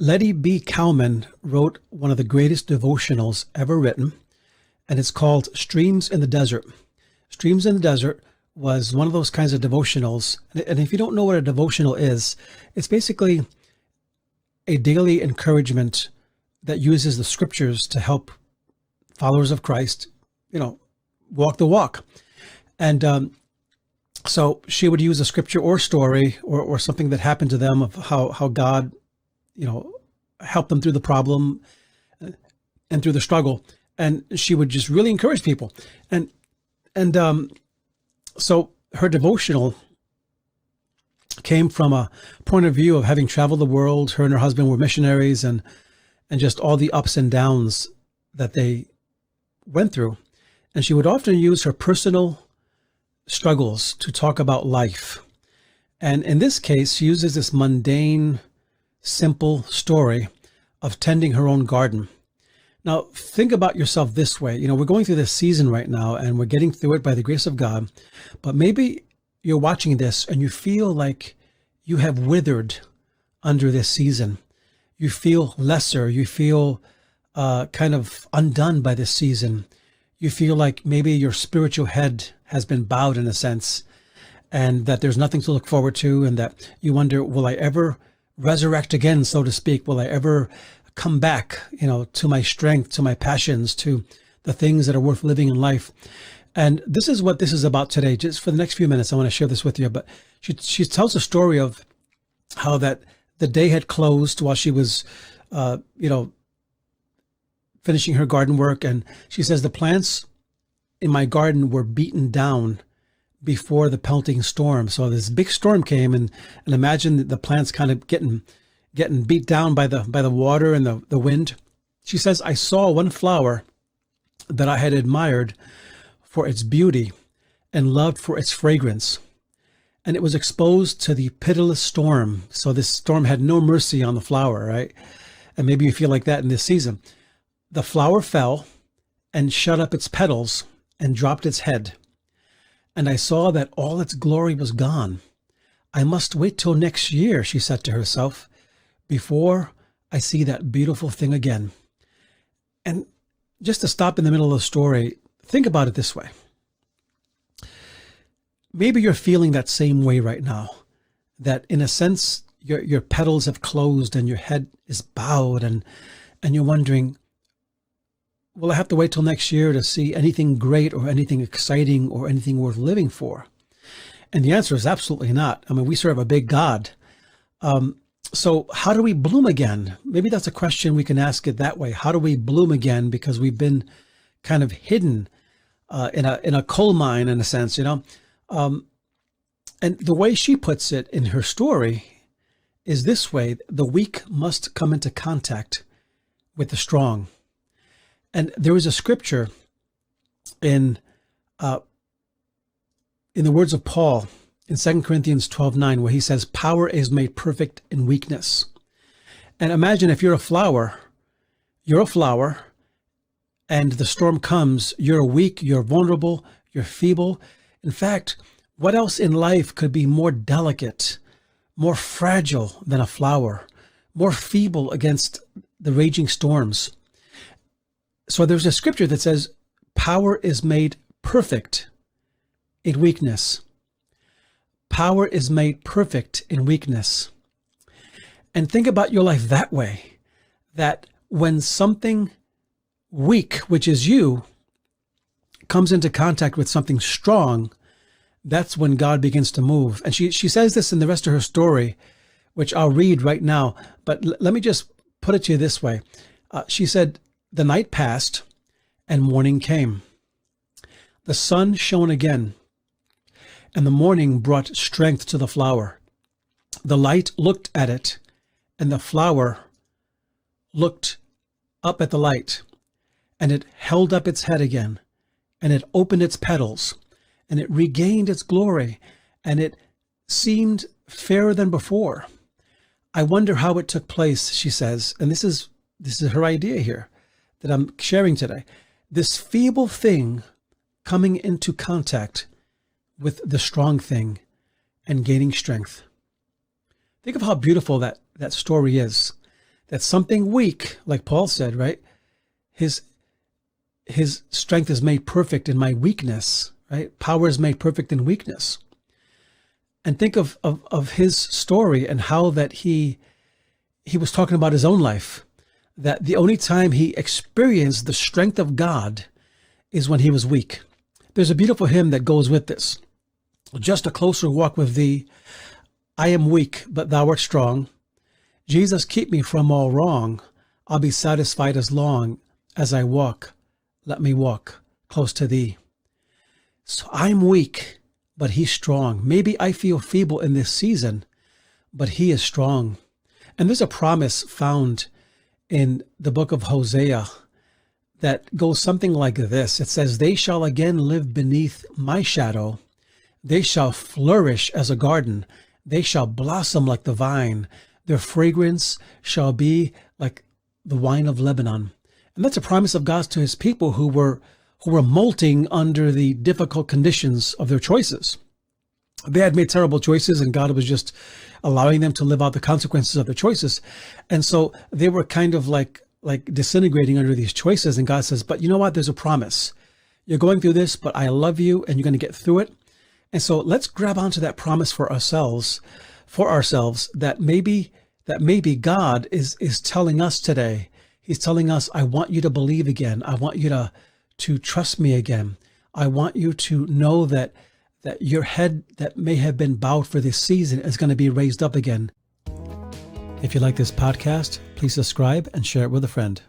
Letty B. Cowman wrote one of the greatest devotionals ever written, and it's called Streams in the Desert. Streams in the Desert was one of those kinds of devotionals. And if you don't know what a devotional is, it's basically a daily encouragement that uses the scriptures to help followers of Christ, walk the walk. And so she would use a scripture or story or something that happened to them of how God, helped them through the problem and through the struggle. And she would just really encourage people. So her devotional came from a point of view of having traveled the world. Her and her husband were missionaries, and just all the ups and downs that they went through. And she would often use her personal struggles to talk about life. And in this case, she uses this mundane, simple story of tending her own garden. Now, think about yourself this way. We're going through this season right now, and we're getting through it by the grace of God. But maybe you're watching this and you feel like you have withered under this season. You feel lesser. You feel kind of undone by this season. You feel like maybe your spiritual head has been bowed in a sense, and that there's nothing to look forward to, and that you wonder, will I ever resurrect again, so to speak? Will I ever come back, to my strength, to my passions, to the things that are worth living in life? And this is what this is about today. Just for the next few minutes, I want to share this with you. But she tells a story of how that the day had closed while she was, finishing her garden work. And she says, the plants in my garden were beaten down before the pelting storm. So this big storm came, and imagine the plants kind of getting beat down by the water and the wind. She says, I saw one flower that I had admired for its beauty and loved for its fragrance, and it was exposed to the pitiless storm. So this storm had no mercy on the flower, right? And maybe you feel like that in this season. The flower fell and shut up its petals and dropped its head. And I saw that all its glory was gone. I must wait till next year, she said to herself, before I see that beautiful thing again. And just to stop in the middle of the story, think about it this way. Maybe you're feeling that same way right now, that in a sense, your petals have closed and your head is bowed, and you're wondering, will I have to wait till next year to see anything great or anything exciting or anything worth living for? And the answer is absolutely not. I mean, we serve a big God. So how do we bloom again? Maybe that's a question we can ask it that way. How do we bloom again? Because we've been kind of hidden in a coal mine, in a sense, And the way she puts it in her story is this way: the weak must come into contact with the strong. And there is a scripture in the words of Paul in 2 Corinthians 12:9, where he says, power is made perfect in weakness. And imagine if you're a flower, and the storm comes, you're weak, you're vulnerable, you're feeble. In fact, what else in life could be more delicate, more fragile than a flower, more feeble against the raging storms? So there's a scripture that says, power is made perfect in weakness. Power is made perfect in weakness. And think about your life that way, that when something weak, which is you, comes into contact with something strong, that's when God begins to move. And she says this in the rest of her story, which I'll read right now. But let me just put it to you this way. She said, the night passed and morning came. The sun shone again, and the morning brought strength to the flower. The light looked at it, and the flower looked up at the light, and it held up its head again, and it opened its petals, and it regained its glory, and it seemed fairer than before. I wonder how it took place, she says, and this is her idea here that I'm sharing today. This feeble thing coming into contact with the strong thing and gaining strength. Think of how beautiful that story is. that something weak, like Paul said, right? His strength is made perfect in my weakness, right? Power is made perfect in weakness. And think of his story and how that he was talking about his own life, that the only time he experienced the strength of God is when he was weak. There's a beautiful hymn that goes with this. Just a closer walk with thee. I am weak, but thou art strong. Jesus, keep me from all wrong. I'll be satisfied as long as I walk. Let me walk close to thee. So I'm weak, but he's strong. Maybe I feel feeble in this season, but he is strong. And there's a promise found in the book of Hosea that goes something like this. It says, they shall again live beneath my shadow. They shall flourish as a garden. They shall blossom like the vine. Their fragrance shall be like the wine of Lebanon. And that's a promise of God to his people who were molting under the difficult conditions of their choices. They had made terrible choices, and God was just allowing them to live out the consequences of their choices. And so they were kind of like disintegrating under these choices. And God says, but you know what? There's a promise. You're going through this, but I love you and you're going to get through it. And so let's grab onto that promise for ourselves that maybe God is telling us today. He's telling us, I want you to believe again. I want you to trust me again. I want you to know that your head that may have been bowed for this season is going to be raised up again. If you like this podcast, please subscribe and share it with a friend.